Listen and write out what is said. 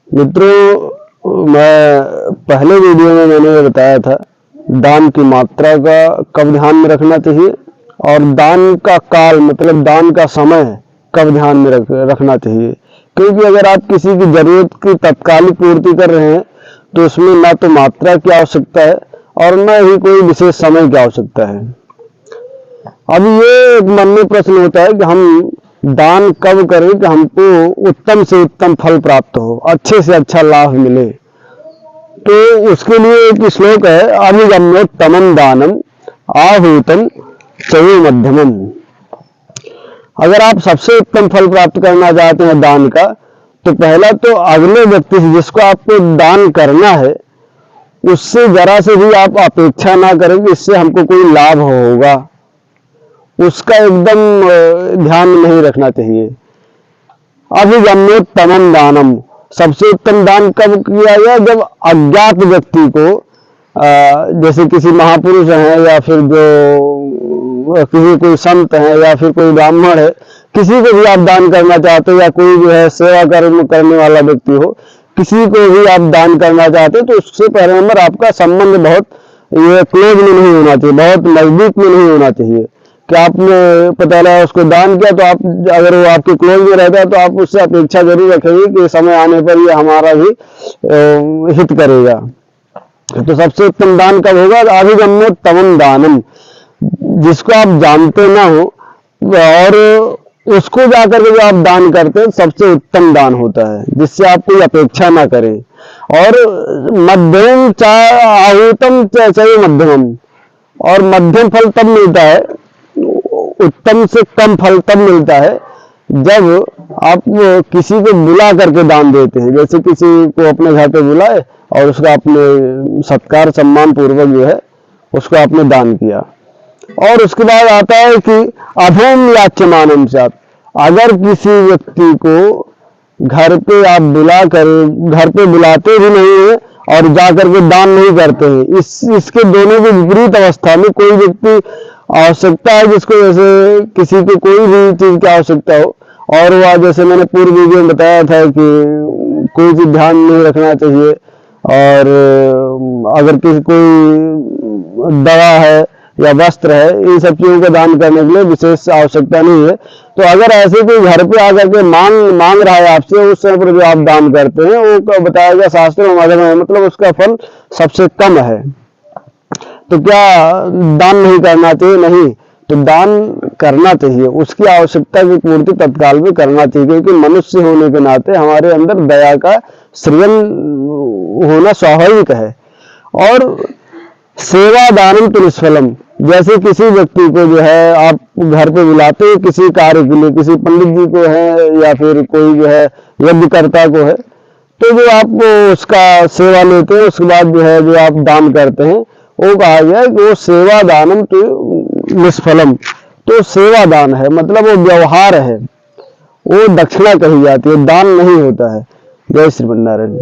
मित्रों, मैं पहले वीडियो में मैंने बताया था दान की मात्रा का कब ध्यान में रखना चाहिए और दान का काल मतलब दान का समय कब ध्यान में रखना चाहिए। क्योंकि अगर आप किसी की जरूरत की तत्कालिक पूर्ति कर रहे हैं तो उसमें ना तो मात्रा की आवश्यकता है और न ही कोई विशेष समय की आवश्यकता है। अब ये मन में प्रश्न होता है कि हम दान कब करें कि हमको उत्तम से उत्तम फल प्राप्त हो, अच्छे से अच्छा लाभ मिले। तो उसके लिए एक श्लोक है, अभिगम्योत्तमं दानम आहूतम चयो मध्यमम। अगर आप सबसे उत्तम फल प्राप्त करना चाहते हैं दान का, तो पहला तो अगले व्यक्ति से जिसको आपको दान करना है उससे जरा से भी आप अपेक्षा ना करें कि इससे हमको कोई लाभ होगा, उसका एकदम ध्यान नहीं रखना चाहिए। अभिगम्योत्तमं दानम, सबसे उत्तम दान कब किया गया? जब अज्ञात व्यक्ति को जैसे किसी महापुरुष हैं या फिर जो किसी कोई संत हैं या फिर कोई ब्राह्मण है, किसी को भी आप दान करना चाहते हो या कोई जो है सेवा कर्म करने वाला व्यक्ति हो, किसी को भी आप दान करना चाहते हो तो उससे पहले नंबर आपका संबंध बहुत ये क्लोज में नहीं होना चाहिए, बहुत नजदीक में नहीं होना चाहिए कि आपने पता लगा उसको दान किया तो आप अगर वो आपके क्लोज में रहता है तो आप उससे अपेक्षा जरूर रखेंगे कि समय आने पर ये हमारा भी हित करेगा। तो सबसे उत्तम दान कब होगा? अभिगम्योत्तमं दानम, जिसको आप जानते ना हो और उसको जाकर के जो आप दान करते हैं सबसे उत्तम दान होता है, जिससे आप कोई अपेक्षा ना करें। और मध्यम आहूतम चाहिए मध्यमम, और मध्यम फल तब मिलता है, उत्तम से कम फल तब मिलता है जब आप किसी को बुला करके दान देते हैं। जैसे किसी को अपने घर पे बुलाए और उसका आपने सत्कार सम्मान पूर्वक जो है उसको आपने दान किया। और उसके बाद आता है कि अभूम याच्यमानम स्यात्, अगर किसी व्यक्ति को घर पे आप घर पे बुलाते भी नहीं है और जाकर के दान नहीं करते हैं, इसके दोनों की विपरीत अवस्था में कोई व्यक्ति आवश्यकता है जिसको जैसे किसी को कोई भी चीज की आवश्यकता हो और वह जैसे मैंने पूर्व वीडियो में बताया था कि कोई चीज ध्यान नहीं रखना चाहिए और अगर किसी कोई दवा है या वस्त्र है, इन सब चीजों का दान करने के लिए विशेष आवश्यकता नहीं है। तो अगर ऐसे कोई घर पे आकर के मांग रहा है आपसे, उस समय पर जो आप दान करते हैं वो बताया गया शास्त्रों में मतलब उसका फल सबसे कम है। तो क्या दान नहीं करना चाहिए? नहीं, तो दान करना चाहिए, उसकी आवश्यकता की पूर्ति तत्काल में करना चाहिए, क्योंकि मनुष्य होने के नाते हमारे अंदर दया का सृजन होना स्वाभाविक है। और सेवा दानम तो निष्फलम, जैसे किसी व्यक्ति को जो है आप घर पे बुलाते हो किसी कार्य के लिए, किसी पंडित जी को है या फिर कोई जो है यज्ञकर्ता को है, तो जो आप उसका सेवा लेते हैं उसके बाद जो है जो आप दान करते हैं वो कहा गया कि वो सेवा दानम तो निष्फलम। तो सेवा दान है मतलब वो व्यवहार है, वो दक्षिणा कही जाती है, दान नहीं होता है। जय श्री भंडारण।